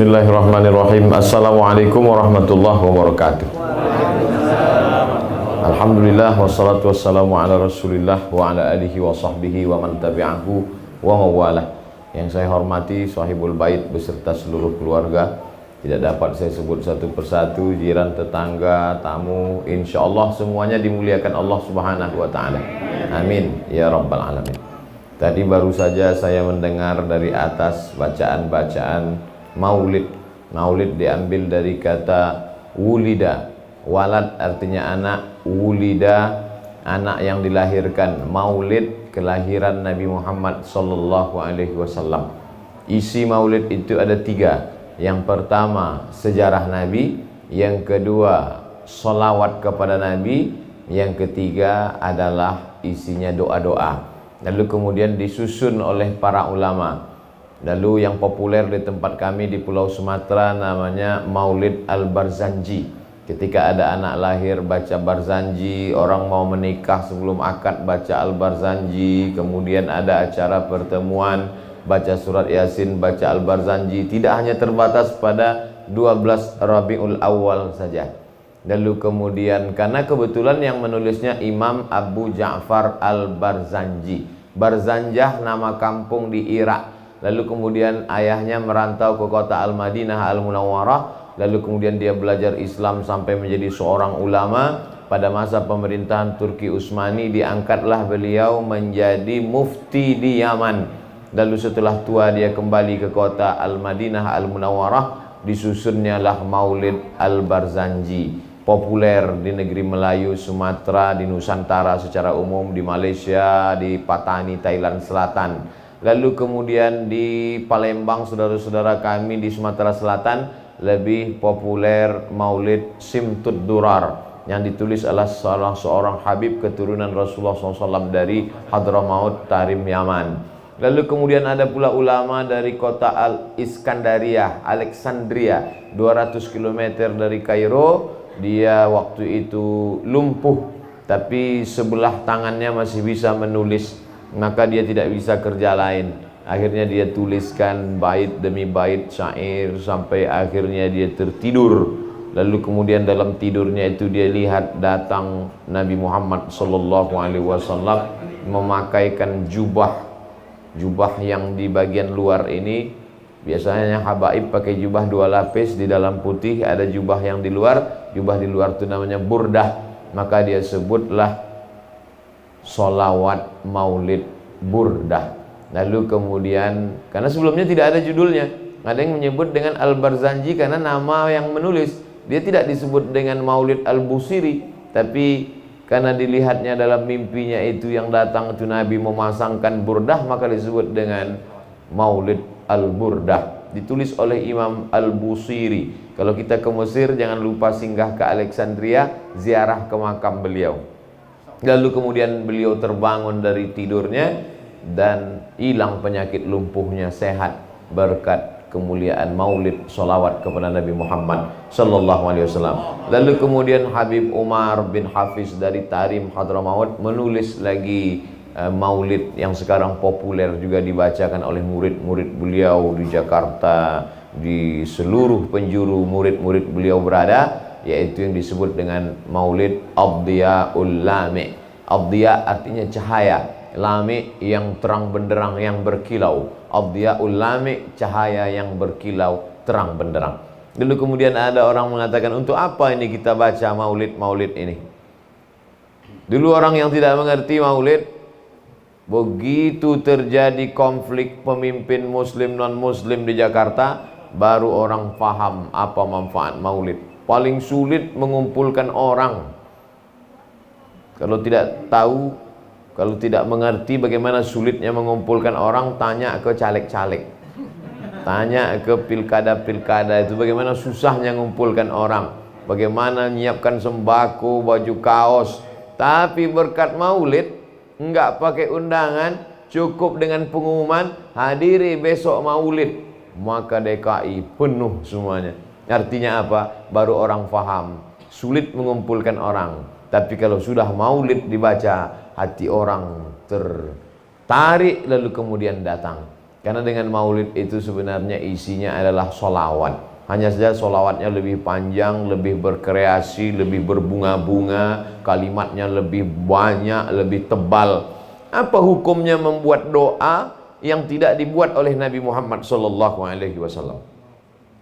Bismillahirrahmanirrahim. Assalamualaikum warahmatullahi wabarakatuh. Alhamdulillah wassalatu wassalamu ala rasulillah wa ala alihi wa sahbihi wa man tabi'ahu wa mawalah. Yang saya hormati sahibul bait beserta seluruh keluarga, tidak dapat saya sebut satu persatu, jiran, tetangga, tamu, insyaallah semuanya dimuliakan Allah Subhanahu wa taala. Amin ya rabbal alamin. Tadi baru saja saya mendengar dari atas bacaan-bacaan Maulid. Maulid diambil dari kata wulida. Walad artinya anak, wulida anak yang dilahirkan. Maulid kelahiran Nabi Muhammad sallallahu alaihi wasallam. Isi Maulid itu ada tiga. Yang pertama sejarah Nabi, yang kedua sholawat kepada Nabi, yang ketiga adalah isinya doa-doa. Lalu kemudian disusun oleh para ulama. Lalu yang populer di tempat kami di Pulau Sumatera namanya Maulid Al-Barzanji. Ketika ada anak lahir baca Barzanji, orang mau menikah sebelum akad baca Al-Barzanji, kemudian ada acara pertemuan baca surat Yasin, baca Al-Barzanji. Tidak hanya terbatas pada 12 Rabiul Awal saja. Lalu kemudian karena kebetulan yang menulisnya Imam Abu Ja'far Al-Barzanji. Barzanjah nama kampung di Irak. Lalu kemudian ayahnya merantau ke kota Al-Madinah Al-Munawwarah. Lalu kemudian dia belajar Islam sampai menjadi seorang ulama. Pada masa pemerintahan Turki Utsmani diangkatlah beliau menjadi mufti di Yaman. Lalu setelah tua dia kembali ke kota Al-Madinah Al-Munawwarah. Disusunnya lah Maulid Al-Barzanji. Populer di negeri Melayu, Sumatera, di Nusantara secara umum, di Malaysia, di Patani, Thailand Selatan. Lalu kemudian di Palembang, saudara-saudara kami di Sumatera Selatan, lebih populer Maulid Simtud Durar yang ditulis oleh salah seorang Habib keturunan Rasulullah SAW dari Hadramaut Tarim Yaman. Lalu kemudian ada pula ulama dari kota Al-Iskandariyah, Alexandria, 200 km dari Kairo. Dia waktu itu lumpuh, tapi sebelah tangannya masih bisa menulis. Maka dia tidak bisa kerja lain. Akhirnya dia tuliskan bait demi bait syair sampai akhirnya dia tertidur. Lalu kemudian dalam tidurnya itu dia lihat datang Nabi Muhammad sallallahu alaihi wasallam memakaikan jubah yang di bagian luar ini. Biasanya habaib pakai jubah 2 lapis, di dalam putih, ada jubah yang di luar. Jubah di luar itu namanya burdah. Maka dia sebutlah Sholawat Maulid Burdah. Lalu kemudian karena sebelumnya tidak ada judulnya, ada yang menyebut dengan Al-Barzanji karena nama yang menulis. Dia tidak disebut dengan Maulid Al-Busiri, tapi karena dilihatnya dalam mimpinya itu yang datang itu Nabi memasangkan burdah, maka disebut dengan Maulid Al-Burdah. Ditulis oleh Imam Al-Busiri. Kalau kita ke Mesir jangan lupa singgah ke Alexandria, ziarah ke makam beliau. Lalu kemudian beliau terbangun dari tidurnya dan hilang penyakit lumpuhnya, sehat berkat kemuliaan Maulid sholawat kepada Nabi Muhammad sallallahu alaihi wasallam. Lalu kemudian Habib Umar bin Hafiz dari Tarim Hadramaut menulis lagi Maulid yang sekarang populer juga dibacakan oleh murid-murid beliau di Jakarta, di seluruh penjuru murid-murid beliau berada, yaitu yang disebut dengan Maulid Ad-Diya'ul Lami'. Ad-Diya' artinya cahaya, Lami' yang terang benderang, yang berkilau. Ad-Diya'ul Lami' cahaya yang berkilau, terang benderang. Lalu kemudian ada orang mengatakan, untuk apa ini kita baca maulid ini? Dulu orang yang tidak mengerti maulid, begitu terjadi konflik pemimpin muslim non-muslim di Jakarta, baru orang paham apa manfaat maulid. Paling sulit mengumpulkan orang. Kalau tidak tahu, kalau tidak mengerti bagaimana sulitnya mengumpulkan orang, tanya ke caleg-caleg, tanya ke pilkada-pilkada itu bagaimana susahnya mengumpulkan orang, bagaimana menyiapkan sembako, baju kaos. Tapi berkat maulid, enggak pakai undangan, cukup dengan pengumuman, hadiri besok maulid, maka DKI penuh semuanya. Artinya apa? Baru orang paham. Sulit mengumpulkan orang, tapi kalau sudah maulid dibaca, hati orang tertarik lalu kemudian datang. Karena dengan maulid itu sebenarnya isinya adalah solawat. Hanya saja solawatnya lebih panjang, lebih berkreasi, lebih berbunga-bunga, kalimatnya lebih banyak, lebih tebal. Apa hukumnya membuat doa yang tidak dibuat oleh Nabi Muhammad SAW?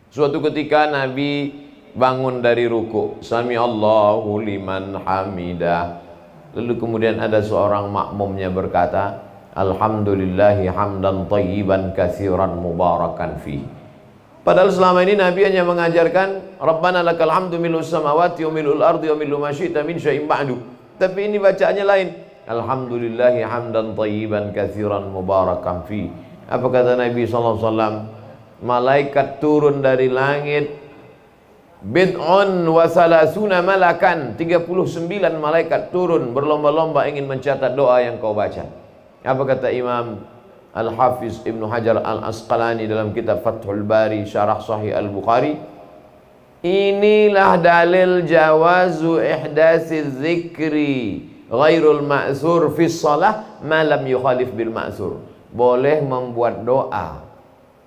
Suatu ketika Nabi bangun dari ruku, Sami Allahu liman hamidah. Lalu kemudian ada seorang makmumnya berkata, Alhamdulillahi hamdan tayyiban katsiran mubarakan fi. Padahal selama ini Nabi hanya mengajarkan Rabbana lakal hamdu milus samawati wa milul ardi wa milu ma syi'ta min syai'in ba'du. Tapi ini bacaannya lain. Alhamdulillahi hamdan tayyiban katsiran mubarakan fi. Apa kata Nabi SAW? Malaikat turun dari langit, bid'un wa salasuna malakan, 39 malaikat turun berlomba-lomba ingin mencatat doa yang kau baca. Apa kata Imam Al-Hafiz Ibnu Hajar Al-Asqalani dalam kitab Fathul Bari Syarah Sahih Al-Bukhari? Inilah dalil jawazu ihdasi zikri ghairul ma'zur fi shalah ma lam yukhalif bil ma'zur. Boleh membuat doa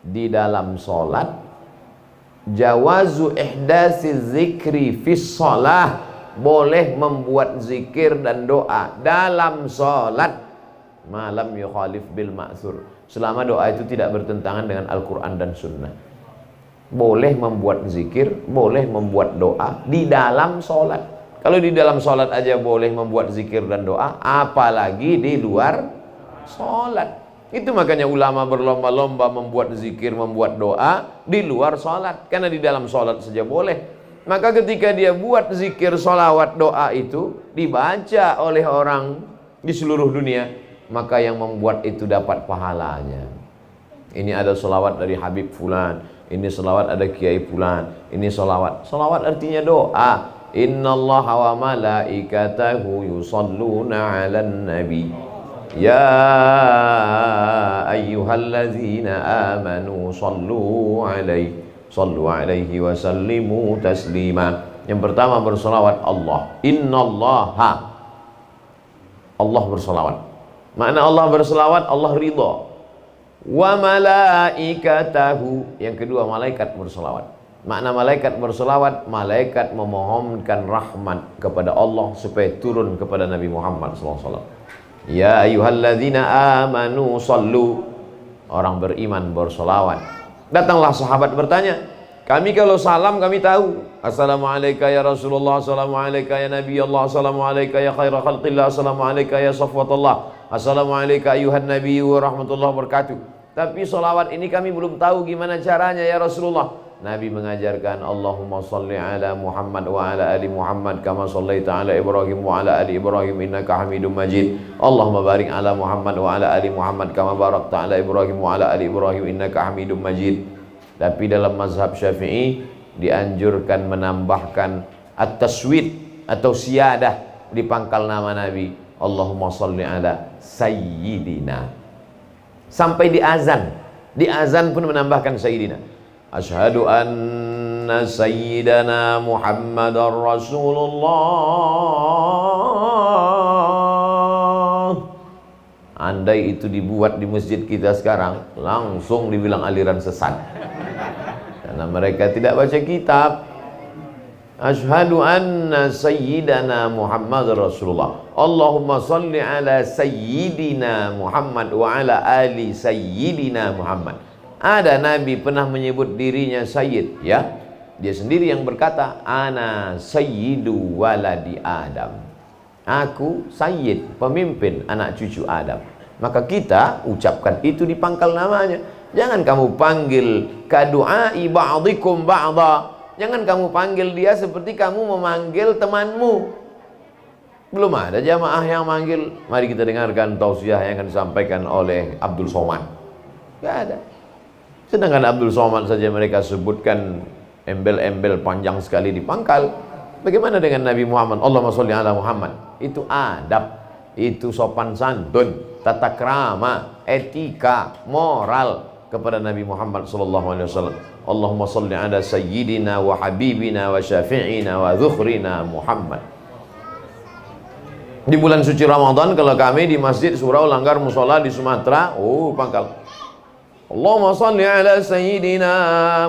di dalam salat. Jawazu ihdasi zikri fi shalah, boleh membuat zikir dan doa dalam salat malam yukhalif bil ma'zur, selama doa itu tidak bertentangan dengan Al-Quran dan Sunnah. Boleh membuat zikir, boleh membuat doa di dalam sholat. Kalau di dalam sholat aja boleh membuat zikir dan doa, apalagi di luar sholat. Itu makanya ulama berlomba-lomba membuat zikir, membuat doa di luar sholat. Karena di dalam sholat saja boleh. Maka ketika dia buat zikir, sholawat, doa itu dibaca oleh orang di seluruh dunia, maka yang membuat itu dapat pahalanya. Ini ada selawat dari Habib Fulan, ini selawat ada Kiai Fulan, ini selawat. Selawat artinya doa. Innallaha wa malaikatahu yusalluna 'alan nabi. Ya ayyuhallazina amanu sallu alaihi wa sallimu taslima. Yang pertama berselawat Allah. Innallaha, Allah berselawat. Makna Allah berselawat, Allah ridha. Wa malaikatahu, yang kedua malaikat berselawat. Makna malaikat berselawat, malaikat memohonkan rahmat kepada Allah supaya turun kepada Nabi Muhammad SAW. Ya ayyuhalladzina amanu sallu, orang beriman berselawat. Datanglah sahabat bertanya, kami kalau salam kami tahu, assalamualaikum ya Rasulullah, assalamualaikum ya Nabi Allah, assalamualaikum ya khaira khalqillah, assalamualaikum ya safwatullah, assalamualaikum ayuhan Nabi wa rahmatullahi wabarakatuh. Tapi salawat ini kami belum tahu gimana caranya ya Rasulullah. Nabi mengajarkan, Allahumma salli ala Muhammad wa ala ali Muhammad kama sallaita ala Ibrahim wa ala ali Ibrahim innaka Hamidum Majid. Allahumma barik ala Muhammad wa ala ali Muhammad kama barakta ala Ibrahim wa ala ali Ibrahim innaka Hamidum Majid. Tapi dalam mazhab Syafi'i dianjurkan menambahkan at-taswid atau siyadah di pangkal nama Nabi. Allahumma salli ala sayyidina. Sampai di azan. Di azan pun menambahkan sayyidina. Asyhadu anna sayyidana Muhammadar Rasulullah. Andai itu dibuat di masjid kita sekarang, langsung dibilang aliran sesat. Karena mereka tidak baca kitab. Asyhadu anna sayyidana Muhammadar Rasulullah. Allahumma salli ala sayyidina Muhammad wa ala ali sayyidina Muhammad. Ada Nabi pernah menyebut dirinya Sayyid, ya. Dia sendiri yang berkata, Ana sayyidu waladi Adam. Aku Sayyid, pemimpin anak cucu Adam. Maka kita ucapkan itu di pangkal namanya. Jangan kamu panggil kadu'ai ba'dikum ba'da. Jangan kamu panggil dia seperti kamu memanggil temanmu. Belum ada jamaah yang manggil. Mari kita dengarkan tausiah yang akan disampaikan oleh Abdul Somad. Gak ada. Sedangkan Abdul Somad saja mereka sebutkan embel-embel panjang sekali di pangkal. Bagaimana dengan Nabi Muhammad? Allahumma sholli ala Muhammad. Itu adab, itu sopan santun, tata krama, etika, moral kepada Nabi Muhammad SAW. Allahumma sholli ala sayyidina wa habibina wa syafi'ina wa dhukhrina Muhammad. Di bulan suci Ramadan kalau kami di Masjid Surau Langgar Musola di Sumatera, pangkal. Allahumma salli ala Sayyidina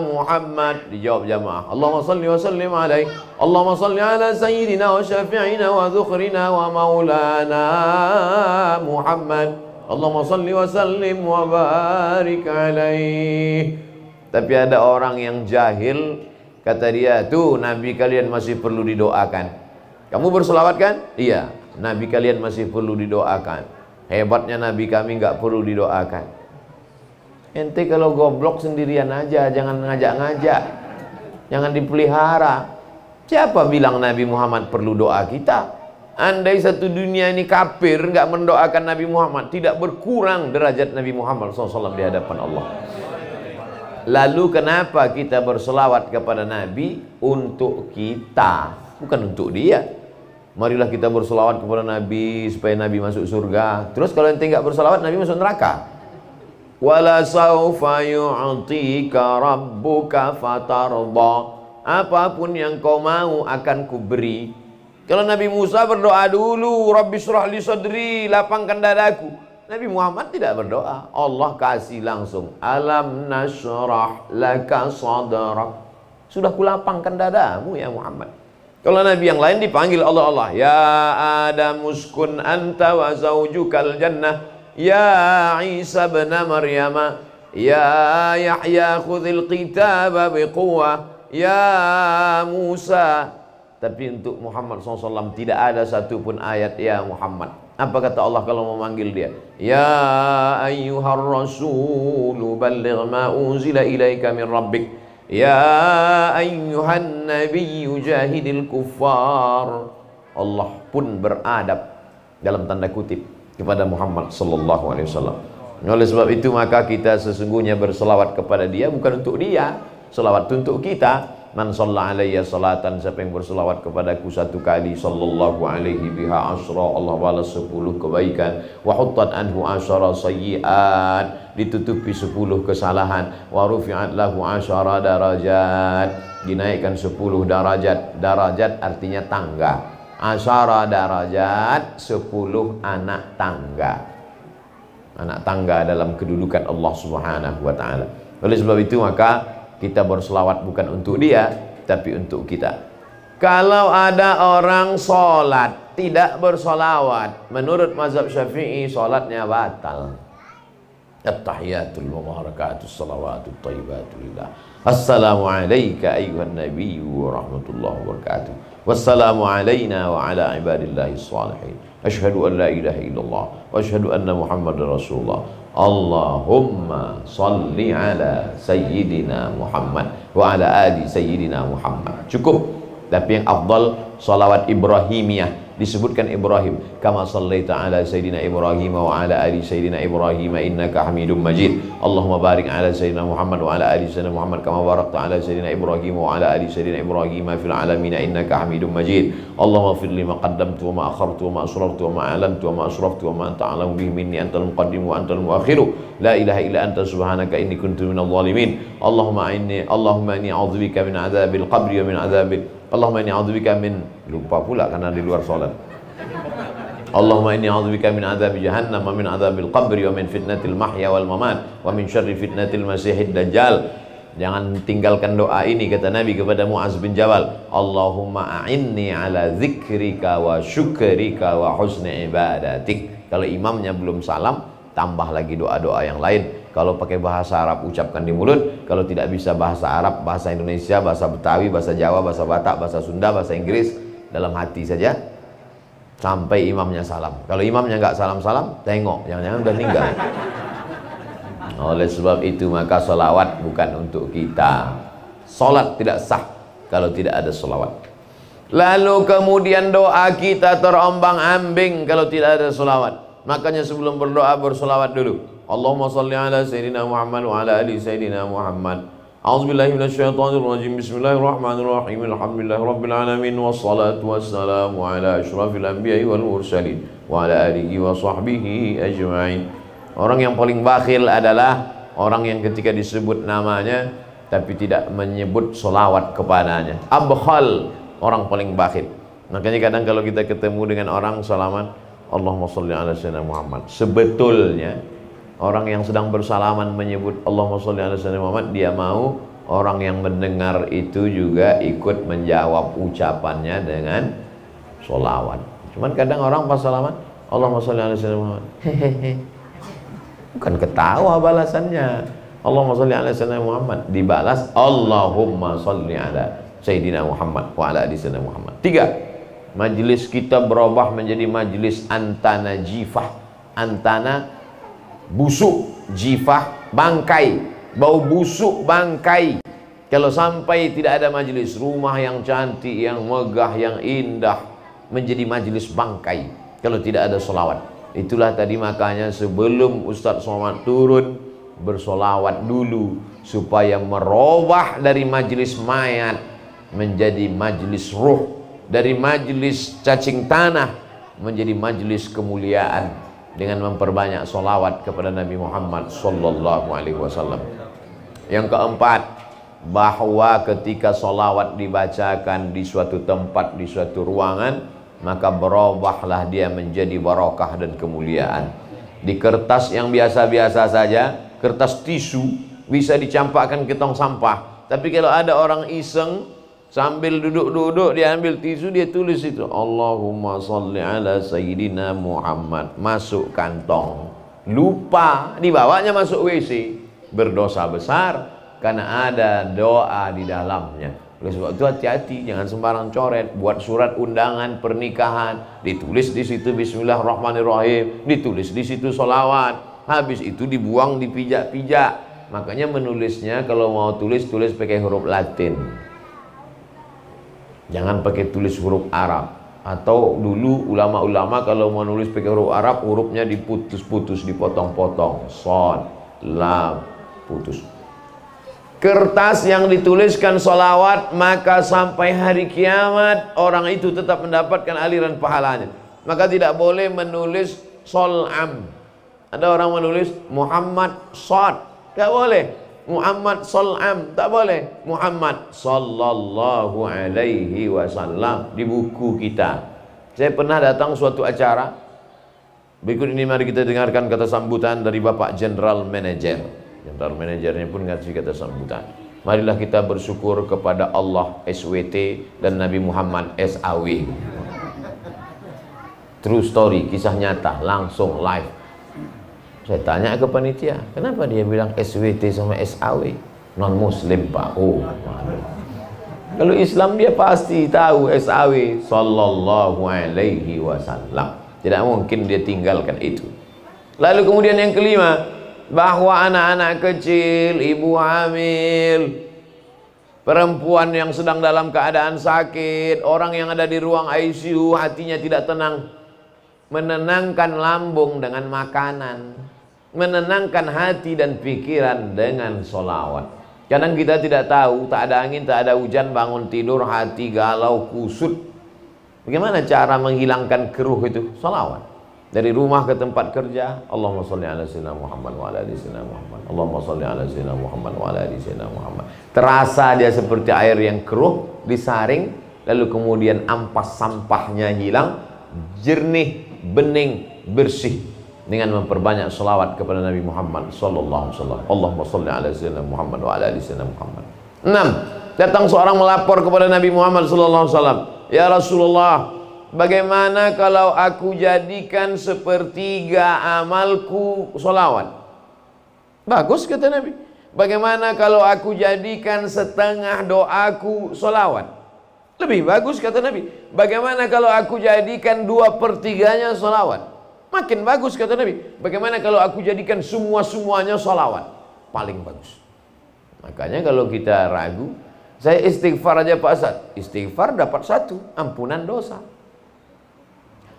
Muhammad. Dijawab jamaah, Allahumma salli wa sallim alaih. Allahumma salli ala Sayyidina wa syafi'ina wa dhukhrina wa maulana Muhammad. Allahumma salli wa sallim wa barik alaih. Tapi ada orang yang jahil, kata dia, tuh Nabi kalian masih perlu didoakan. Kamu berselawat kan? Iya. Nabi kalian masih perlu didoakan. Hebatnya Nabi kami nggak perlu didoakan. Ente kalau goblok sendirian aja, jangan ngajak-ngajak, jangan dipelihara. Siapa bilang Nabi Muhammad perlu doa kita? Andai satu dunia ini kafir nggak mendoakan Nabi Muhammad, tidak berkurang derajat Nabi Muhammad SAW di hadapan Allah. Lalu kenapa kita berselawat kepada Nabi? Untuk kita, bukan untuk dia. Marilah kita berselawat kepada Nabi supaya Nabi masuk surga. Terus kalau ente nggak berselawat, Nabi masuk neraka. Wala saufa yu'tika rabbuka fatarda. Apapun yang kau mau akan kuberi. Kalau Nabi Musa berdoa dulu, Rabbi shrah li sadri, lapangkan dadaku. Nabi Muhammad tidak berdoa, Allah kasih langsung. Alam nashrah laka sadrak. Sudah kulapangkan dadamu ya Muhammad. Kalau Nabi yang lain dipanggil Allah, ya Adam uskun anta wa zaujukal jannah. Ya Isa bin Maryam, ya Yahya khudhil kitaba biquwah, ya Musa. Tapi untuk Muhammad SAW tidak ada satupun ayat ya Muhammad. Apa kata Allah kalau memanggil dia? Ya ayyuhar rasulu balligh ma unzila ilaika min rabbik. Ya ayyuhan nabiyyu jahidil kuffar. Allah pun beradab dalam tanda kutip kepada Muhammad sallallahu alaihi wasallam. Oleh sebab itu maka kita sesungguhnya berselawat kepada dia bukan untuk dia, selawat untuk kita. Man shalla alayya salatan, siapa yang berselawat kepadaku satu kali, sallallahu alaihi biha asra, Allah balas 10 kebaikan. Wa huttat anhu asyara sayyi'at, ditutupi 10 kesalahan. Wa rufi'at lahu asyara darajat, dinaikkan 10 darajat. Darajat artinya tangga. Asyara darajat, 10 anak tangga. Anak tangga dalam kedudukan Allah Subhanahu wa ta'ala. Oleh sebab itu maka kita berselawat bukan untuk dia, tapi untuk kita. Kalau ada orang sholat tidak bersolawat, menurut mazhab Syafi'i sholatnya batal. At-tahiyatul mubarakatus salawatut thayyibatu lillah. Assalamu alayka ayyuhan nabiyyu wa rahmatullahi wa barakatuh. Wassalamu alayna wa ala ibadillahi shalihin. Asyhadu an la ilaha illallah wa asyhadu anna Muhammadar Rasulullah. Allahumma salli ala Sayyidina Muhammad wa ala ali Sayyidina Muhammad. Cukup. Tapi yang afdal salawat Ibrahimiyah, disebutkan Ibrahim, kama sallaita ala Sayyidina Ibrahim wa ala ali Sayyidina Ibrahim innaka Hamidum Majid. Allahumma barik ala Sayyidina Muhammad wa ala ali Sayyidina Muhammad kama barakta ala Sayyidina Ibrahim wa ala ali Sayyidina Ibrahim fil alamin innaka Hamidum Majid. Allahumma fir li ma qaddamtu wa ma akhartu wa ma asrartu wa ma a'lantu wa ma asraftu wa ma anta a'lamu bihi minni, antal muqaddim wa antal muakhiru, la ilaha illa anta subhanaka inni kuntu minadh dhalimin. Allahumma inni a'udzubika min adzabil qabri wa min adzabil, Allahumma inni a'udzubika min, lupa pula karena di luar salat. Allahumma inni a'udzubika min adzabi jahannam wa min adzabil qabri wa min fitnatil mahya wal mamat wa min syarri fitnatil masiihid dajjal. Jangan tinggalkan doa ini, kata Nabi kepada Mu'az bin Jabal, Allahumma a'inni ala zikrika wa syukrika wa husni ibadatik. Kalau imamnya belum salam, tambah lagi doa-doa yang lain. Kalau pakai bahasa Arab ucapkan di mulut, kalau tidak bisa bahasa Arab, bahasa Indonesia, bahasa Betawi, bahasa Jawa, bahasa Batak, bahasa Sunda, bahasa Inggris, dalam hati saja sampai imamnya salam. Kalau imamnya nggak salam-salam, tengok, jangan-jangan udah meninggal. Oleh sebab itu maka salawat bukan untuk kita. Salat tidak sah kalau tidak ada salawat. Lalu kemudian doa kita terombang-ambing kalau tidak ada salawat. Makanya sebelum berdoa bersalawat dulu. Allahumma salli ala Sayyidina Muhammad wa ala ali Sayyidina Muhammad. A'udzubillahi minasyaitonirrajim. Bismillahirrahmanirrahim. Alhamdulillahi rabbil alamin wassalatu wassalamu ala asyrafil anbiya'i wal mursalin wa ala alihi wa sahbihi ajma'in. Orang yang paling bakhil adalah orang yang ketika disebut namanya tapi tidak menyebut solawat kepadanya. Abkhal, orang paling bakhil. Makanya kadang kalau kita ketemu dengan orang salaman, Allahumma sholli ala Sayyidina Muhammad, sebetulnya Orang yang sedang bersalaman menyebut Allahumma sholli ala sayyidina Muhammad, dia mau orang yang mendengar itu juga ikut menjawab ucapannya dengan sholawat. Cuman kadang orang pas salaman Allahumma sholli ala sayyidina Muhammad, hehehe, bukan ketawa balasannya. Allahumma sholli ala sayyidina Muhammad dibalas Allahumma sholli ala sayyidina Muhammad wa ala ali sayyidina Muhammad. 3. Majelis kita berubah menjadi majelis antana jifah. Antana busuk, jifah bangkai, bau busuk bangkai. Kalau sampai tidak ada majelis, rumah yang cantik, yang megah, yang indah menjadi majelis bangkai kalau tidak ada solawat. Itulah tadi makanya sebelum Ustadz Somad turun, bersolawat dulu supaya merubah dari majelis mayat menjadi majelis ruh, dari majelis cacing tanah menjadi majelis kemuliaan dengan memperbanyak solawat kepada Nabi Muhammad sallallahu alaihi wasallam. Yang keempat, bahwa ketika solawat dibacakan di suatu tempat, di suatu ruangan, maka berubahlah dia menjadi barokah dan kemuliaan. Di kertas yang biasa-biasa saja, kertas tisu bisa dicampakkan ke tong sampah. Tapi kalau ada orang iseng sambil duduk-duduk, dia ambil tisu, dia tulis itu Allahumma sholli ala sayyidina Muhammad, masuk kantong, lupa, dibawanya masuk WC, berdosa besar karena ada doa di dalamnya. Oleh sebab itu hati-hati, jangan sembarang coret. Buat surat undangan pernikahan, ditulis di situ Bismillahirrahmanirrahim, ditulis di situ solawat, habis itu dibuang, dipijak-pijak. Makanya menulisnya kalau mau tulis pakai huruf Latin, jangan pakai tulis huruf Arab. Atau dulu ulama-ulama kalau mau nulis pakai huruf Arab, hurufnya diputus-putus, dipotong-potong, shad, lam, putus. Kertas yang dituliskan solawat, maka sampai hari kiamat orang itu tetap mendapatkan aliran pahalanya. Maka tidak boleh menulis solam. Ada orang menulis Muhammad shad, tidak boleh. Muhammad solam, tak boleh. Muhammad sallallahu alaihi wasallam di buku kita. Saya pernah datang suatu acara. Berikut ini mari kita dengarkan kata sambutan dari Bapak General Manager. General Managernya pun ngasih kata sambutan. Marilah kita bersyukur kepada Allah SWT dan Nabi Muhammad SAW. True story, kisah nyata, langsung live. Saya tanya ke panitia, kenapa dia bilang SWT sama SAW? Non muslim Pak. Oh, kalau Islam dia pasti tahu SAW sallallahu alaihi wasallam. Tidak mungkin dia tinggalkan itu. Lalu kemudian yang kelima, bahwa anak-anak kecil, ibu hamil, perempuan yang sedang dalam keadaan sakit, orang yang ada di ruang ICU hatinya tidak tenang, menenangkan lambung dengan makanan, menenangkan hati dan pikiran dengan solawat. Kadang kita tidak tahu, tak ada angin, tak ada hujan, bangun tidur hati galau, kusut. Bagaimana cara menghilangkan keruh itu? Solawat. Dari rumah ke tempat kerja, Allahumma sholli ala sayyidina Muhammad wa ala ali sayyidina Muhammad, Allahumma sholli ala sayyidina Muhammad wa ala ali sayyidina Muhammad. Terasa dia seperti air yang keruh, disaring, lalu kemudian ampas sampahnya hilang, jernih, bening, bersih, dengan memperbanyak salawat kepada Nabi Muhammad sallallahu alaihi wasallam. Allahumma sholli ala sayyidina Muhammad wa ala ali sayyidina Muhammad. 6. Datang seorang melapor kepada Nabi Muhammad sallallahu alaihi wasallam, "Ya Rasulullah, bagaimana kalau aku jadikan sepertiga amalku solawat?" Bagus kata Nabi. Bagaimana kalau aku jadikan setengah doaku solawat? Lebih bagus kata Nabi. Bagaimana kalau aku jadikan 2/3-nya solawat? Makin bagus kata Nabi. Bagaimana kalau aku jadikan semua-semuanya solawat? Paling bagus. Makanya kalau kita ragu, saya istighfar aja Pak Ustaz. Istighfar dapat 1, ampunan dosa.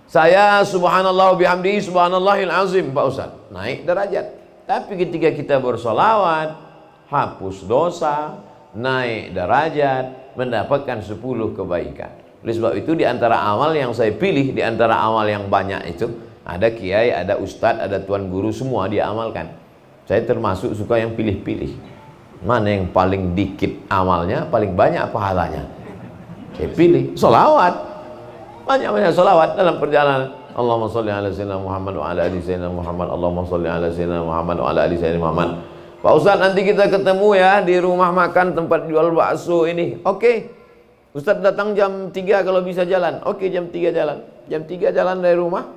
Saya subhanallah bihamdihi subhanallahil azim Pak Ustaz, naik derajat. Tapi ketika kita bersolawat, hapus dosa, naik derajat, mendapatkan 10 kebaikan. Oleh sebab itu di antara amal yang saya pilih, di antara amal yang banyak itu, ada kiai, ada ustadz, ada tuan guru, semua dia amalkan. Saya termasuk suka yang pilih-pilih. Mana yang paling dikit amalnya, paling banyak pahalanya. Saya pilih solawat. Banyak-banyak solawat dalam perjalanan. Allahumma sholli ala sayyidina Muhammad wa ala ali sayyidina Muhammad. Allahumma sholli ala sayyidina Muhammad wa ala ali sayyidina Muhammad. Pak Ustadz, nanti kita ketemu ya di rumah makan tempat jual bakso ini. Oke. Ustadz datang jam 3 kalau bisa jalan. Oke, jam 3 jalan. Jam 3 jalan dari rumah.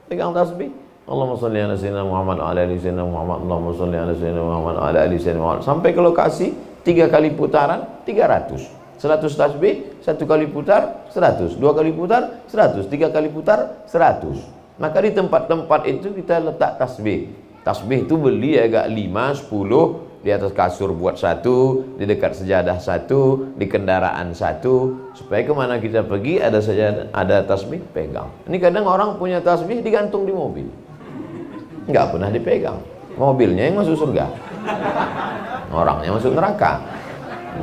Pegang tasbih. Allahumma sholli ala sayyidina Muhammad wa ala ali sayyidina Muhammad. Allahumma sholli ala sayyidina Muhammad wa ala ali sayyidina Muhammad. Sampai ke lokasi 3 kali putaran 300. 100 tasbih, 1 kali putar 100, 2 kali putar 100, 3 kali putar 100. Maka di tempat-tempat itu kita letak tasbih. Tasbih itu beli agak 5, 10, di atas kasur buat 1, di dekat sejadah 1, di kendaraan 1, supaya kemana kita pergi ada sajadah, ada tasbih pegang. Ini kadang orang punya tasbih digantung di mobil, nggak pernah dipegang. Mobilnya yang masuk surga, orangnya masuk neraka.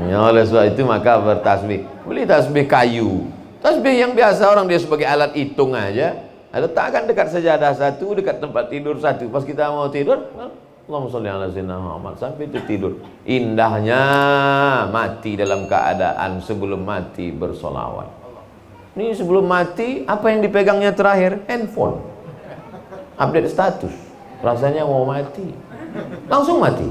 Ya, oleh sebab itu maka bertasbih. Beli tasbih kayu, tasbih yang biasa orang dia sebagai alat hitung aja. Letakkan dekat sejadah 1, dekat tempat tidur 1. Pas kita mau tidur, Allahumma sholli ala sayyidina Muhammad, sampai itu tidur. Indahnya mati dalam keadaan sebelum mati bersolawat. Ini sebelum mati apa yang dipegangnya terakhir? Handphone. Update status. Rasanya mau mati, langsung mati.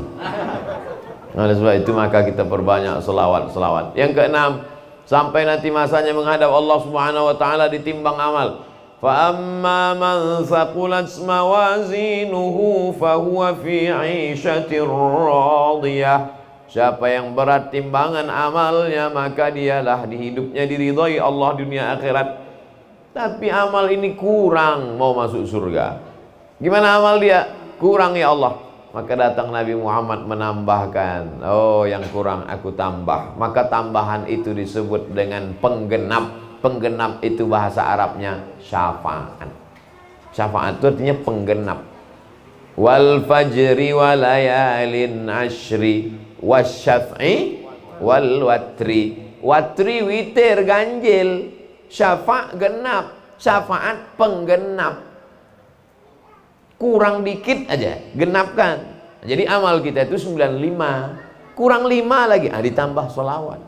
Oleh sebab itu maka kita perbanyak selawat. Yang keenam, sampai nanti masanya menghadap Allah Subhanahu wa taala ditimbang amal. Fa amma man thaqulat mawazinuhu fa huwa fi 'ishatir radiyah. Siapa yang berat timbangan amalnya, maka dialah di hidupnya diridhai Allah dunia akhirat. Tapi amal ini kurang mau masuk surga. Gimana amal dia? Kurang ya Allah. Maka datang Nabi Muhammad menambahkan, oh yang kurang aku tambah. Maka tambahan itu disebut dengan penggenap. Penggenap itu bahasa Arabnya syafaat. Syafaat itu artinya penggenap. Wal fajri wa layalin ashri wasyaf'i wal watri. Watri witir ganjil, syafa' genap, syafaat penggenap. Kurang dikit aja, genapkan. Jadi amal kita itu 95, kurang 5 lagi, ditambah sholawat.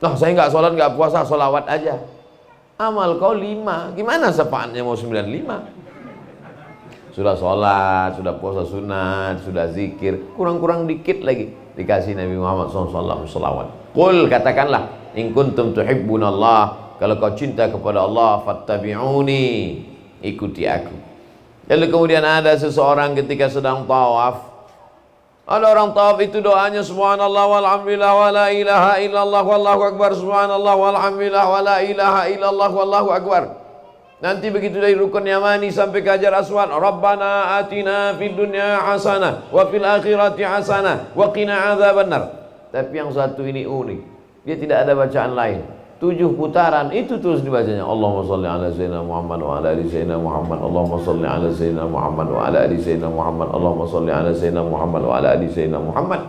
Nah, saya nggak sholat, nggak puasa, sholawat aja. Amal kau 5, gimana syafaatnya mau 95? Sudah sholat, sudah puasa sunat, sudah zikir, kurang-kurang dikit lagi dikasih Nabi Muhammad SAW sholawat. Qul, katakanlah, in kuntum tuhibbunallah, kalau kau cinta kepada Allah, fattabi'uni, ikuti aku. Lalu kemudian ada seseorang ketika sedang tawaf, ada orang tawaf itu doanya subhanallah walhamdulillah wa la ilaha illallah wallahu akbar, subhanallah walhamdulillah wa la ilaha illallah wallahu akbar. Nanti begitu dari rukun yamani sampai ke hajar aswad, Rabbana atina fid dunya hasanah wa fil akhirati hasanah wa qina adzabannar. Tapi yang satu ini unik, dia tidak ada bacaan lain. 7 putaran itu terus dibacanya. Allahumma sholli ala sayyidina Muhammad wa ala ali sayyidina Muhammad. Allahumma sholli ala sayyidina Muhammad wa ala ali sayyidina Muhammad. Allahumma sholli ala sayyidina Muhammad wa ala ali sayyidina Muhammad.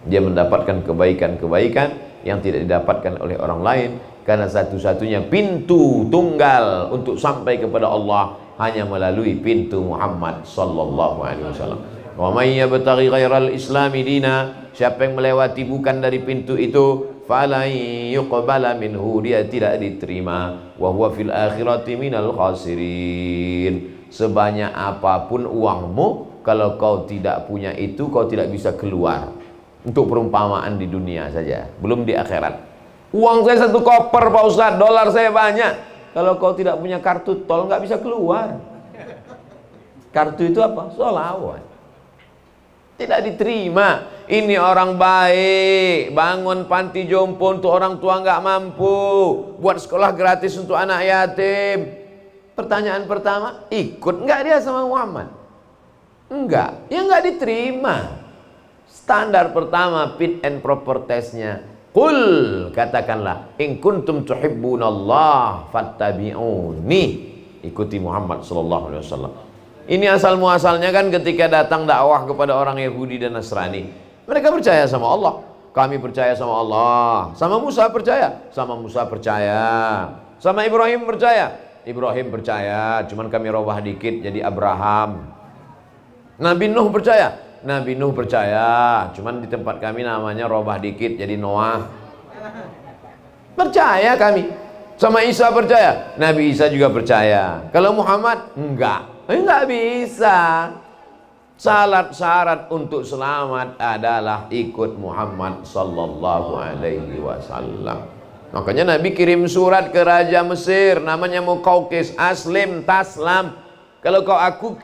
Dia mendapatkan kebaikan-kebaikan yang tidak didapatkan oleh orang lain, karena satu-satunya pintu tunggal untuk sampai kepada Allah hanya melalui pintu Muhammad sallallahu alaihi wasallam. Wa may yabtaghi ghairal islami dina, siapa yang melewati bukan dari pintu itu, falan yuqbala minhu, dia tidak diterima, wa huwa fil akhirati minal khasirin. Sebanyak apapun uangmu, kalau kau tidak punya itu, kau tidak bisa keluar. Untuk perumpamaan di dunia saja, belum di akhirat. Uang saya 1 koper Pak Ustadz, dolar saya banyak, kalau kau tidak punya kartu tol nggak bisa keluar. Kartu itu apa? Sholawat. Tidak diterima. Ini orang baik, bangun panti jompo untuk orang tua nggak mampu, buat sekolah gratis untuk anak yatim. Pertanyaan pertama, ikut nggak dia sama Muhammad? Enggak, ya nggak diterima. Standar pertama, fit and proper testnya, qul, katakanlah, in kuntum tuhibbunallah fattabi'uni, ikuti Muhammad sallallahu alaihi wasallam. Ini asal muasalnya kan ketika datang dakwah kepada orang Yahudi dan Nasrani, mereka percaya sama Allah. Kami percaya sama Allah. Sama Musa percaya. Sama Musa percaya. Sama Ibrahim percaya. Ibrahim percaya, cuman kami robah dikit jadi Abraham. Nabi Nuh percaya. Nabi Nuh percaya, cuman di tempat kami namanya robah dikit jadi Noah. Percaya kami. Sama Isa percaya? Nabi Isa juga percaya. Kalau Muhammad? Enggak bisa. Syarat untuk selamat adalah ikut Muhammad sallallahu alaihi wasallam. Makanya Nabi kirim surat ke Raja Mesir, namanya Muqawqis, aslim taslam. Kalau kau aku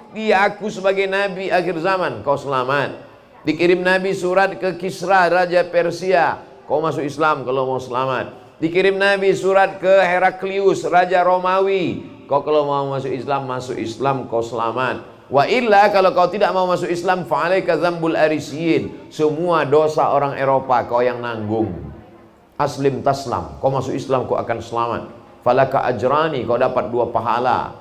sebagai Nabi akhir zaman, kau selamat. Dikirim Nabi surat ke Kisra, Raja Persia, kau masuk Islam kalau mau selamat. Dikirim Nabi surat ke Heraklius, Raja Romawi, kau kalau mau masuk Islam kau selamat. Wa illa kalau kau tidak mau masuk Islam, fa'alaika dzambul arisiyin, semua dosa orang Eropa kau yang nanggung. Aslim taslam, kau masuk Islam kau akan selamat. Falaka ajrani, kau dapat 2 pahala.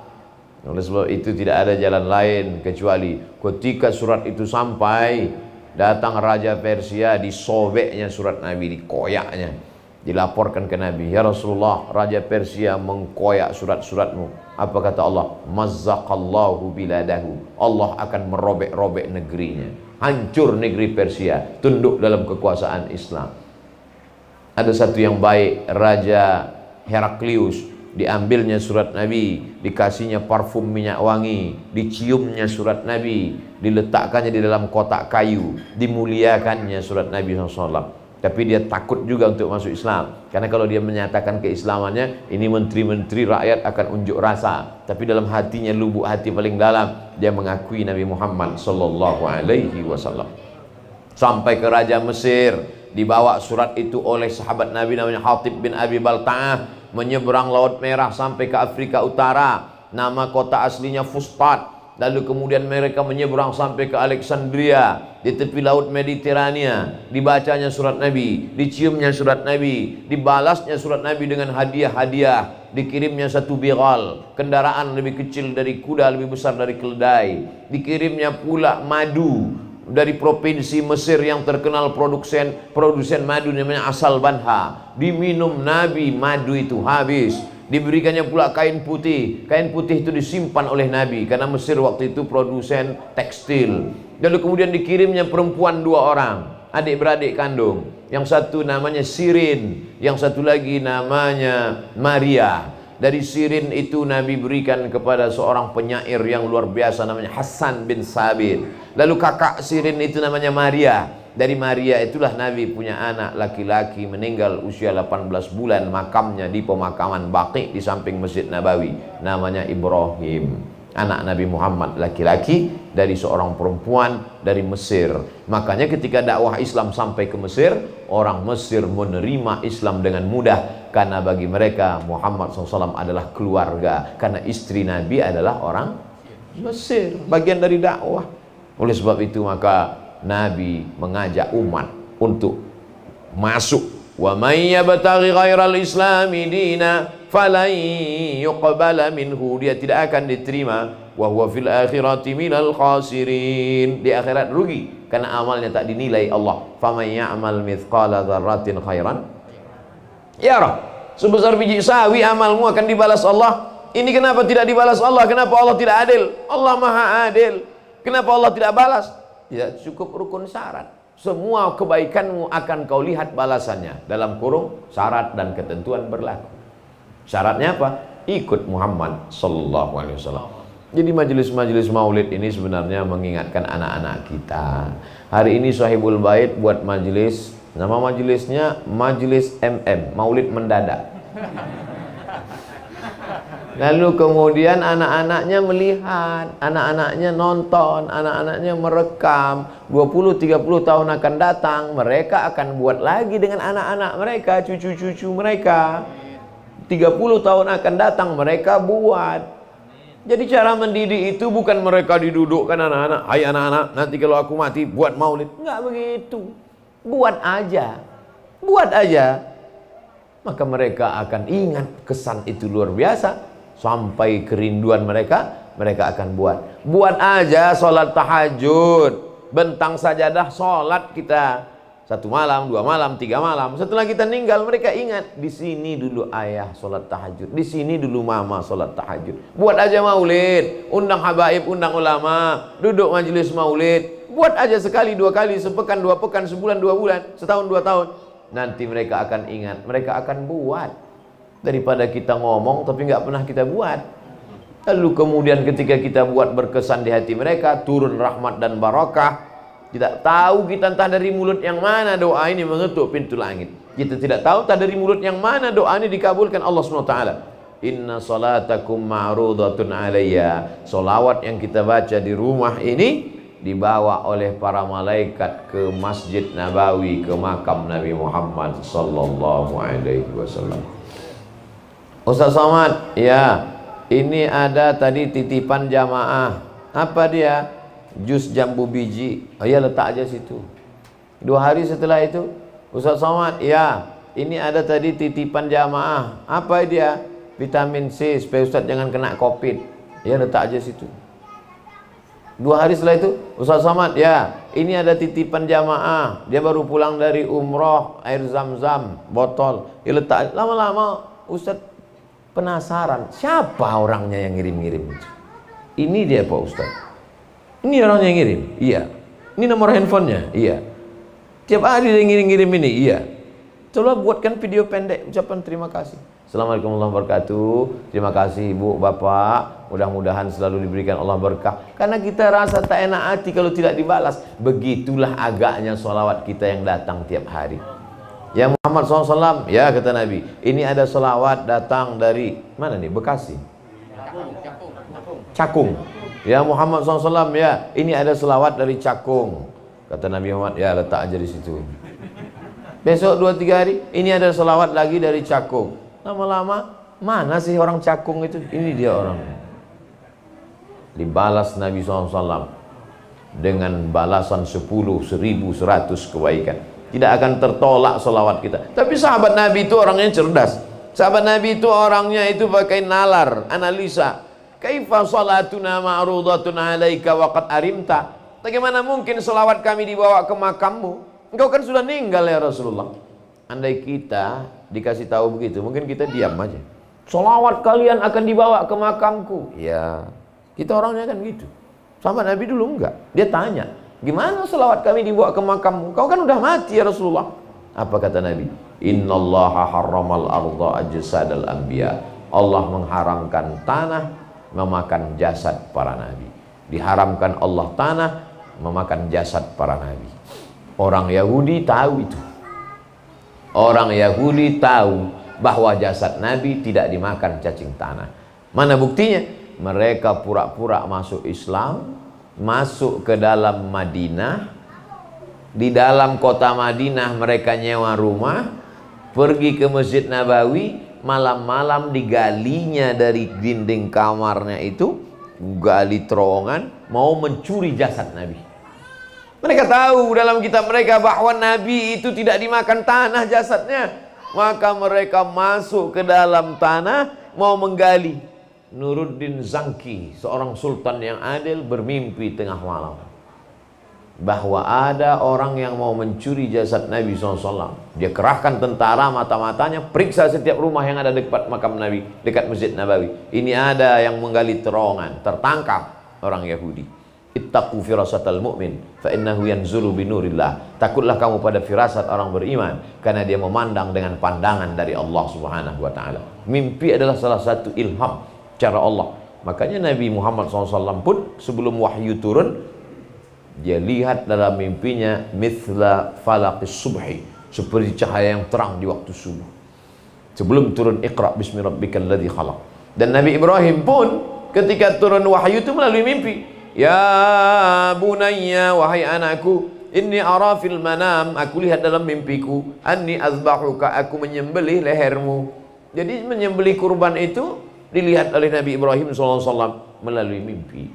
Oleh sebab itu tidak ada jalan lain kecuali ketika surat itu sampai, datang Raja Persia, disobeknya surat Nabi, dikoyaknya, dilaporkan ke Nabi, ya Rasulullah, Raja Persia mengkoyak surat-suratmu. Apa kata Allah? Mazzaqallahu biladahu, Allah akan merobek-robek negerinya, hancur negeri Persia, tunduk dalam kekuasaan Islam. Ada satu yang baik, Raja Heraklius, diambilnya surat Nabi, dikasihnya parfum minyak wangi, diciumnya surat Nabi, diletakkannya di dalam kotak kayu, dimuliakannya surat Nabi SAW. Tapi dia takut juga untuk masuk Islam, karena kalau dia menyatakan keislamannya, ini menteri-menteri rakyat akan unjuk rasa. Tapi dalam hatinya, lubuk hati paling dalam, dia mengakui Nabi Muhammad sallallahu alaihi wasallam. Sampai ke Raja Mesir, dibawa surat itu oleh sahabat Nabi namanya Hatib bin Abi Balta'ah, menyeberang Laut Merah sampai ke Afrika Utara. Nama kota aslinya Fustat. Lalu kemudian mereka menyeberang sampai ke Alexandria, di tepi laut Mediterania. Dibacanya surat Nabi, diciumnya surat Nabi, dibalasnya surat Nabi dengan hadiah-hadiah. Dikirimnya satu bighal, kendaraan lebih kecil dari kuda, lebih besar dari keledai. Dikirimnya pula madu dari provinsi Mesir yang terkenal produsen madu, namanya Asal Banha. Diminum Nabi madu itu habis. Diberikannya pula kain putih. Kain putih itu disimpan oleh Nabi, karena Mesir waktu itu produsen tekstil. Lalu kemudian dikirimnya perempuan 2 orang, adik-beradik kandung. Yang satu namanya Sirin, yang satu lagi namanya Maria. Dari Sirin itu Nabi berikan kepada seorang penyair yang luar biasa, namanya Hasan bin Sabit. Lalu kakak Sirin itu namanya Maria. Dari Maria itulah Nabi punya anak laki-laki, meninggal usia 18 bulan, makamnya di pemakaman Baqi di samping Masjid Nabawi, namanya Ibrahim. Anak Nabi Muhammad laki-laki dari seorang perempuan dari Mesir. Makanya ketika dakwah Islam sampai ke Mesir, orang Mesir menerima Islam dengan mudah, karena bagi mereka Muhammad SAW adalah keluarga, karena istri Nabi adalah orang Mesir, bagian dari dakwah. Oleh sebab itu maka Nabi mengajak umat untuk masuk. Wa may yabtaghi ghairal islami dina falan yuqbala minhu, dia tidak akan diterima. Wa huwa fil akhirati minal khasirin, di akhirat rugi karena amalnya tak dinilai Allah. Faman ya'mal mithqala dzarratin khairan yarah, sebesar biji sawi amalmu akan dibalas Allah. Ini kenapa tidak dibalas Allah? Kenapa Allah tidak adil? Allah Maha adil. Kenapa Allah tidak balas? Tidak cukup rukun syarat. Semua kebaikanmu akan kau lihat balasannya, dalam kurung syarat dan ketentuan berlaku. Syaratnya apa? Ikut Muhammad sallallahu alaihi wasallam. Jadi majelis-majelis maulid ini sebenarnya mengingatkan anak-anak kita. Hari ini Sahibul Bait buat majelis, nama majelisnya Majelis MM, Maulid Mendadak. Lalu kemudian anak-anaknya melihat, anak-anaknya nonton, anak-anaknya merekam. 20-30 tahun akan datang, mereka akan buat lagi dengan anak-anak mereka, cucu-cucu mereka. 30 tahun akan datang, mereka buat. Jadi cara mendidik itu bukan mereka didudukkan anak-anak, hai anak-anak, nanti kalau aku mati buat maulid. Enggak begitu. Buat aja. Buat aja. Maka mereka akan ingat kesan itu luar biasa. Sampai kerinduan mereka, mereka akan buat. Buat aja sholat tahajud, bentang sajadah sholat kita 1 malam, 2 malam, 3 malam. Setelah kita meninggal, mereka ingat di sini dulu ayah sholat tahajud, di sini dulu mama sholat tahajud. Buat aja maulid, undang habaib, undang ulama, duduk majelis maulid. Buat aja sekali, 2 kali, sepekan, 2 pekan, sebulan, 2 bulan, setahun, 2 tahun. Nanti mereka akan ingat, mereka akan buat. daripada kita ngomong tapi nggak pernah kita buat. Lalu kemudian ketika kita buat berkesan di hati mereka, turun rahmat dan barakah. Tidak tahu kita entah dari mulut yang mana doa ini mengetuk pintu langit. Kita tidak tahu entah dari mulut yang mana doa ini dikabulkan Allah SWT. Inna salatakum ma'rudatun alayya. Solawat yang kita baca di rumah ini dibawa oleh para malaikat ke Masjid Nabawi, ke makam Nabi Muhammad sallallahu alaihi wasallam. Ustaz Somad, ya, ini ada tadi titipan jamaah. Apa dia? Jus jambu biji. Oh ya, letak aja situ. 2 hari setelah itu, Ustaz Somad, ya, ini ada tadi titipan jamaah. Apa dia? Vitamin C supaya Ustaz jangan kena COVID. Ya, letak aja situ. 2 hari setelah itu, Ustaz Somad, ya, ini ada titipan jamaah. Dia baru pulang dari umroh, air zam-zam, botol. Ya, letak. Lama-lama Ustaz penasaran, siapa orangnya yang ngirim-ngirim itu? Ini dia Pak Ustaz. Ini orangnya yang ngirim? Iya. Ini nomor handphonenya? Iya. Tiap hari dia ngirim-ngirim ini? Iya. Coba buatkan video pendek ucapan terima kasih. Assalamualaikum warahmatullahi wabarakatuh. Terima kasih Ibu, Bapak. Mudah-mudahan selalu diberikan Allah berkah. Karena kita rasa tak enak hati kalau tidak dibalas. Begitulah agaknya sholawat kita yang datang tiap hari. Ya Muhammad SAW, ya kata Nabi, ini ada sholawat datang dari mana nih? Bekasi, Cakung. Ya Muhammad SAW, ya ini ada sholawat dari Cakung. Kata Nabi Muhammad, ya letak aja di situ. Besok 2-3 hari, ini ada sholawat lagi dari Cakung. Lama-lama, mana sih orang Cakung itu? Ini dia orangnya. Dibalas Nabi SAW dengan balasan 10, 1000, 100 kebaikan. Tidak akan tertolak sholawat kita. Tapi sahabat Nabi itu orangnya cerdas. Sahabat Nabi itu orangnya itu pakai nalar, analisa. Kaifa salatuna ma'rudatun alaika waqad arimta. Bagaimana mungkin sholawat kami dibawa ke makammu? Engkau kan sudah meninggal ya Rasulullah. Andai kita dikasih tahu begitu, mungkin kita diam aja. Sholawat kalian akan dibawa ke makamku. Ya, kita orangnya kan gitu. Sahabat Nabi dulu enggak. Dia tanya, gimana sholawat kami dibawa ke makammu? Kau kan udah mati ya Rasulullah. Apa kata Nabi? Innallaha harramal arda ajsadal anbiya. Allah mengharamkan tanah memakan jasad para nabi. Diharamkan Allah tanah memakan jasad para nabi. Orang Yahudi tahu itu. Orang Yahudi tahu bahwa jasad Nabi tidak dimakan cacing tanah. Mana buktinya? Mereka pura-pura masuk Islam, masuk ke dalam Madinah. Di dalam kota Madinah mereka nyewa rumah, pergi ke Masjid Nabawi, malam-malam digalinya dari dinding kamarnya itu, gali terowongan, mau mencuri jasad Nabi. Mereka tahu dalam kitab mereka bahwa Nabi itu tidak dimakan tanah jasadnya. Maka mereka masuk ke dalam tanah mau menggali. Nuruddin Zanki, seorang sultan yang adil, bermimpi tengah malam bahwa ada orang yang mau mencuri jasad Nabi SAW. Dia kerahkan tentara, mata-matanya periksa setiap rumah yang ada dekat makam Nabi, dekat Masjid Nabawi. Ini ada yang menggali terowongan, tertangkap orang Yahudi. Ittaqu firasatal mu'min fa innahu yanzuru binurillah. Takutlah kamu pada firasat orang beriman, karena dia memandang dengan pandangan dari Allah Subhanahu wa taala. Mimpi adalah salah satu ilham cara Allah. Makanya Nabi Muhammad SAW pun sebelum wahyu turun, dia lihat dalam mimpinya mithla falaqis subhi, seperti cahaya yang terang di waktu subuh. Sebelum turun Iqra bismi rabbikal ladzi khalaq. Dan Nabi Ibrahim pun ketika turun wahyu itu melalui mimpi. Ya bunayya, wahai anakku, inni ara fil manam, aku lihat dalam mimpiku, anni azbahuka, aku menyembelih lehermu. Jadi menyembelih kurban itu dilihat oleh Nabi Ibrahim SAW melalui mimpi.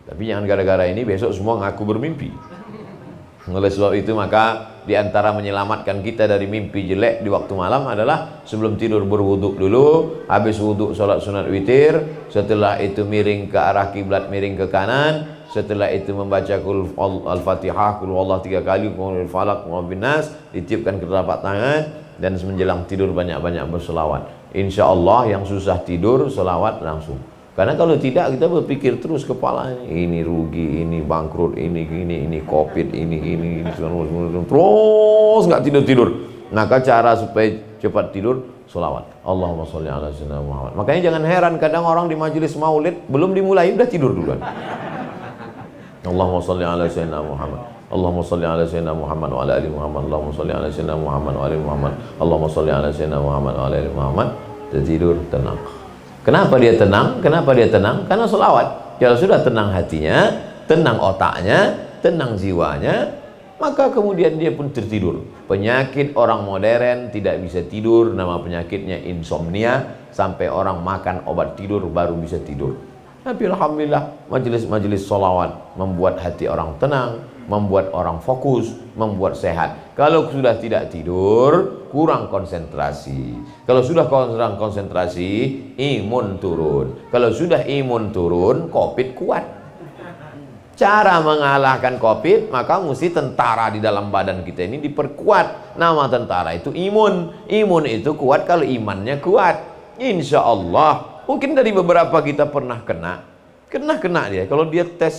Tapi jangan gara-gara ini besok semua ngaku bermimpi. Oleh sebab itu maka diantara menyelamatkan kita dari mimpi jelek di waktu malam adalah sebelum tidur berwuduk dulu, habis wuduk sholat sunat witir, setelah itu miring ke arah kiblat, miring ke kanan, setelah itu membaca al-fatihah, qul huwallahu 3 kali, qul falaq, qul binnas, ditiupkan ke telapak tangan, dan menjelang tidur banyak-banyak berselawat. Insya Allah yang susah tidur selawat langsung. Karena kalau tidak kita berpikir terus kepalanya, ini rugi, ini bangkrut, ini covid, ini terus nggak tidur. Maka cara supaya cepat tidur, sholawat. Allahumma sholli ala sayyidina Muhammad. Makanya jangan heran kadang orang di majelis maulid belum dimulai udah tidur duluan. Allahumma sholli ala sayyidina Muhammad. Allahumma sholli ala sayyidina Muhammad wa ala ali Muhammad. Allahumma sholli ala sayyidina Muhammad wa ala ali Muhammad. Allahumma sholli ala sayyidina Muhammad wa ala ali Muhammad. Tidur tenang. Kenapa dia tenang? Kenapa dia tenang? Karena sholawat. Kalau sudah tenang hatinya, tenang otaknya, tenang jiwanya, maka kemudian dia pun tertidur. Penyakit orang modern tidak bisa tidur, nama penyakitnya insomnia, sampai orang makan obat tidur baru bisa tidur. Tapi alhamdulillah majelis-majelis sholawat membuat hati orang tenang, membuat orang fokus, membuat sehat. Kalau sudah tidak tidur, kurang konsentrasi. Kalau sudah kurang konsentrasi, imun turun. Kalau sudah imun turun, COVID kuat. Cara mengalahkan COVID, maka mesti tentara di dalam badan kita ini diperkuat. Nama tentara itu imun. Imun itu kuat kalau imannya kuat. Insya Allah. Mungkin dari beberapa kita pernah kena dia. Kalau dia tes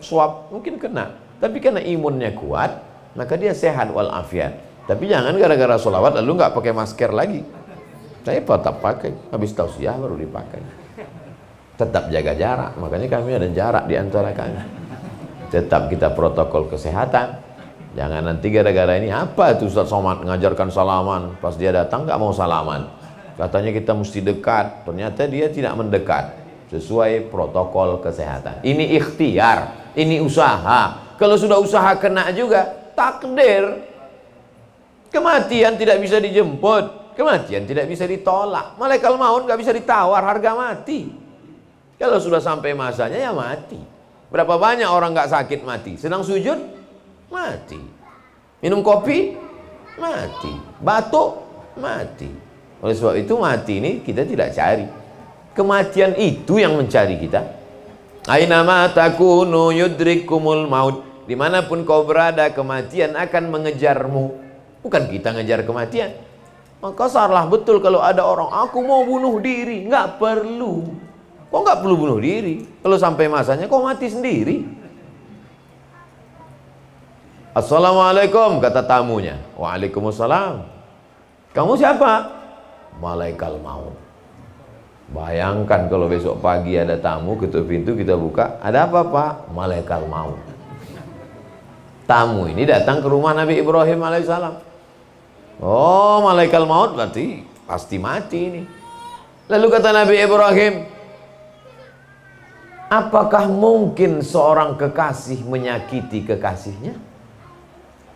swab mungkin kena. Tapi karena imunnya kuat, maka dia sehat walafiat. Tapi jangan gara-gara sholawat lalu nggak pakai masker lagi. Saya tetap pakai. Habis tausiah baru dipakai. Tetap jaga jarak. Makanya kami ada jarak di antara kami. Tetap kita protokol kesehatan. Jangan nanti gara-gara ini apa itu Ustaz Somad ngajarkan salaman, pas dia datang nggak mau salaman. Katanya kita mesti dekat, ternyata dia tidak mendekat sesuai protokol kesehatan. Ini ikhtiar, ini usaha. Kalau sudah usaha kena juga takdir. Kematian tidak bisa dijemput, kematian tidak bisa ditolak. Malaikat maut nggak bisa ditawar harga mati. Kalau sudah sampai masanya ya mati. Berapa banyak orang nggak sakit mati? Sedang sujud mati. Minum kopi mati. Batuk mati. Oleh sebab itu mati ini kita tidak cari. Kematian itu yang mencari kita. Ainama takunu yudrikumul maut. Dimanapun kau berada, kematian akan mengejarmu. Bukan kita ngejar kematian. Maka salah betul kalau ada orang aku mau bunuh diri. Nggak perlu. Kok nggak perlu bunuh diri? Kalau sampai masanya kok mati sendiri. Assalamualaikum, kata tamunya. Waalaikumsalam. Kamu siapa? Malaikat maut. Bayangkan kalau besok pagi ada tamu, ketuk pintu, kita buka. Ada apa Pak? Malaikat maut. Tamu ini datang ke rumah Nabi Ibrahim alaihissalam. Oh, malaikat maut berarti pasti mati ini. Lalu kata Nabi Ibrahim, apakah mungkin seorang kekasih menyakiti kekasihnya?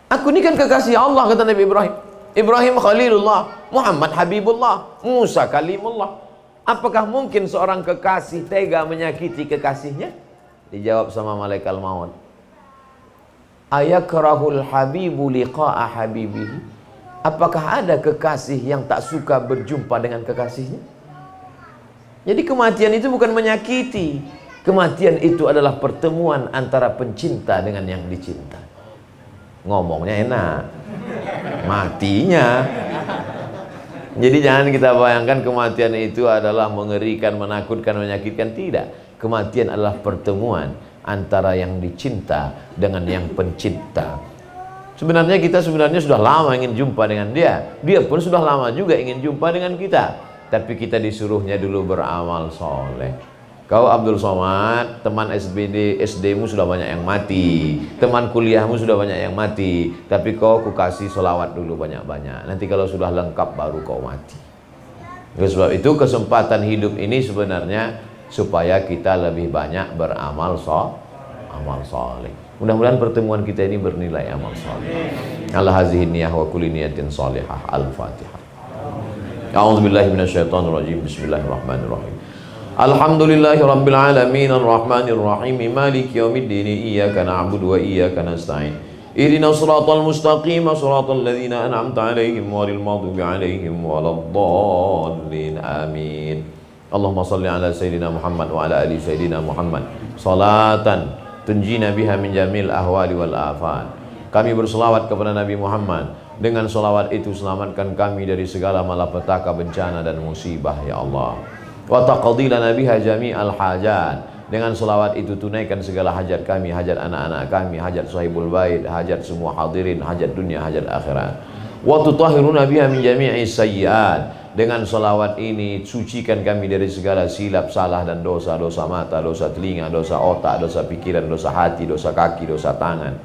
Aku ini kan kekasih Allah, kata Nabi Ibrahim. Ibrahim Khalilullah, Muhammad Habibullah, Musa Kalimullah. Apakah mungkin seorang kekasih tega menyakiti kekasihnya? Dijawab sama malaikat maut. Ayakrahul habibu liqa'a habibihi. Apakah ada kekasih yang tak suka berjumpa dengan kekasihnya? Jadi kematian itu bukan menyakiti. Kematian itu adalah pertemuan antara pencinta dengan yang dicinta. Ngomongnya enak, matinya. Jadi jangan kita bayangkan kematian itu adalah mengerikan, menakutkan, menyakitkan. Tidak. Kematian adalah pertemuan antara yang dicinta dengan yang pencinta. Sebenarnya kita sudah lama ingin jumpa dengan dia. Dia pun sudah lama juga ingin jumpa dengan kita. Tapi kita disuruhnya dulu beramal soleh. Kau Abdul Somad, teman SD-mu sudah banyak yang mati, teman kuliahmu sudah banyak yang mati, tapi kau kasih sholawat dulu banyak-banyak. Nanti kalau sudah lengkap baru kau mati. Oleh sebab itu kesempatan hidup ini sebenarnya supaya kita lebih banyak beramal soleh. Mudah-mudahan pertemuan kita ini bernilai amal soleh. Allah hazihi niyah wa kulli niyatin salihah. Al-Fatihah. A'udzubillahi minasyaitonirrajim. Bismillahirrahmanirrahim. Alhamdulillahi rabbil alamin arrahmanir rahim maliki yaumiddin iyyaka na'budu wa iyyaka nasta'in ihdinas siratal mustaqim siratal ladzina an'amta 'alaihim ghairil maghdubi 'alaihim waladdallin amin. Allahumma shalli ala sayyidina Muhammad wa ala ali sayyidina Muhammad salatan tunjina biha min jamil ahwali wal afat. Kami berselawat kepada Nabi Muhammad. Dengan selawat itu selamatkan kami dari segala malapetaka, bencana dan musibah ya Allah. Wa taqdi lana biha jami'al hajat. Dengan selawat itu tunaikan segala hajat kami, hajat anak-anak kami, hajat sahibul bait, hajat semua hadirin, hajat dunia, hajat akhirat. Wa tutahhiruna biha min jami'is sayyi'at. Dengan salawat ini sucikan kami dari segala silap, salah dan dosa. Dosa mata, dosa telinga, dosa otak, dosa pikiran, dosa hati, dosa kaki, dosa tangan.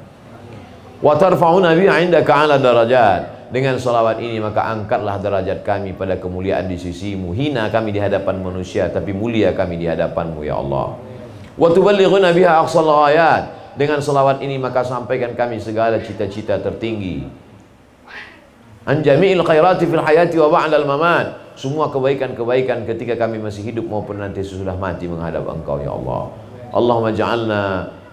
Wa tarfa'una bi 'indaka 'ala darajat. Dengan salawat ini maka angkatlah derajat kami pada kemuliaan di sisimu. Hina kami di hadapan manusia, tapi mulia kami di hadapanmu ya Allah. Wa tuballighuna biha aqsal ayat. Dengan salawat ini maka sampaikan kami segala cita-cita tertinggi. An jami'il khairati fil hayati wa ba'dal mamat. Semua kebaikan-kebaikan ketika kami masih hidup maupun nanti sesudah mati menghadap Engkau ya Allah. Allahumma ja'alna,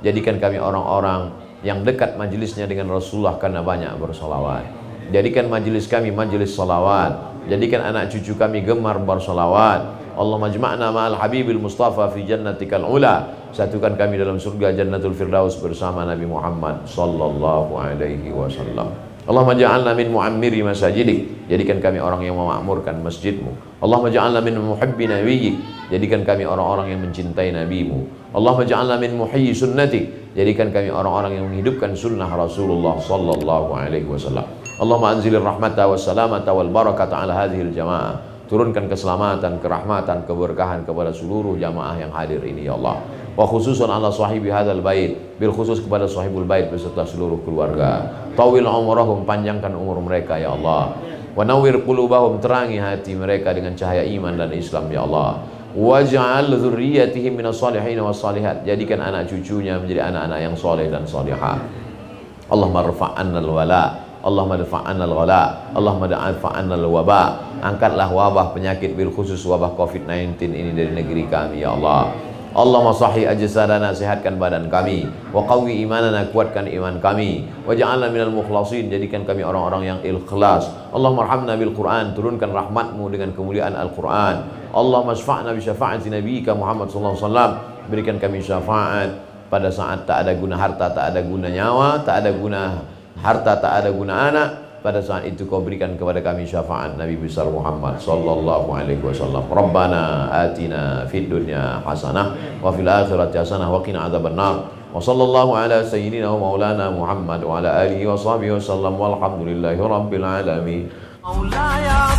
jadikan kami orang-orang yang dekat majelisnya dengan Rasulullah karena banyak bersolawat. Jadikan majelis kami majelis salawat. Jadikan anak cucu kami gemar bersolawat. Allahumma jma'na ma'al habibil mustafa fi jannatikal ula. Satukan kami dalam surga Jannatul Firdaus bersama Nabi Muhammad sallallahu alaihi wasallam. Allahumma ja'alna min mu'ammiri masajidik. Jadikan kami orang yang memakmurkan masjidmu. Allahumma ja'alna min muhibbi nabiyyik. Jadikan kami orang-orang yang mencintai nabimu. Allahumma ja'alna min muhyi sunnatik. Jadikan kami orang-orang yang menghidupkan sunnah Rasulullah sallallahu alaihi wasallam. Allahumma anzilir rahmata wassalamata wal barakata ala hadhil jamaah. Turunkan keselamatan, kerahmatan, keberkahan kepada seluruh jamaah yang hadir ini ya Allah. Wa khususan ala sahibi hadzal bait, bil khusus kepada sahibul bait beserta seluruh keluarga. Tawil umurahum, panjangkan umur mereka ya Allah. Wa nawwir qulubahum, terangi hati mereka dengan cahaya iman dan Islam ya Allah. Waj'al dzurriyyatihim minas shalihin was shalihat. Jadikan anak cucunya menjadi anak-anak yang soleh dan salihah. Allahumma rfa'anna al-wala, Allahumma dafa'anna al-ghala, Allahumma dafa'anna al-waba. Angkatlah wabah penyakit bil khusus wabah COVID-19 ini dari negeri kami ya Allah. Allahumma sahih ajsadana, sehatkan badan kami. Wa qawwi imanana, kuatkan iman kami. Wa ja'alna minal mukhlasin, jadikan kami orang-orang yang ikhlas. Allahumma arhamna bil Qur'an, turunkan rahmatmu dengan kemuliaan Al-Qur'an. Allahumma syafa'na bi syafa'ati nabiyyika Muhammad sallallahu alaihi wasallam. Berikan kami syafaat pada saat tak ada guna harta, tak ada guna nyawa, tak ada guna harta, tak ada guna anak. Pada saat itu kau berikan kepada kami syafaat Nabi besar Muhammad sallallahu alaihi wasallam. Rabbana atina fid dunya hasanah wa fil akhirati hasanah wa qina adzabannar. Wa sallallahu ala sayyidina wa maulana Muhammad wa ala alihi wa sahbihi wasallam walhamdulillahi rabbil alamin. Maulaya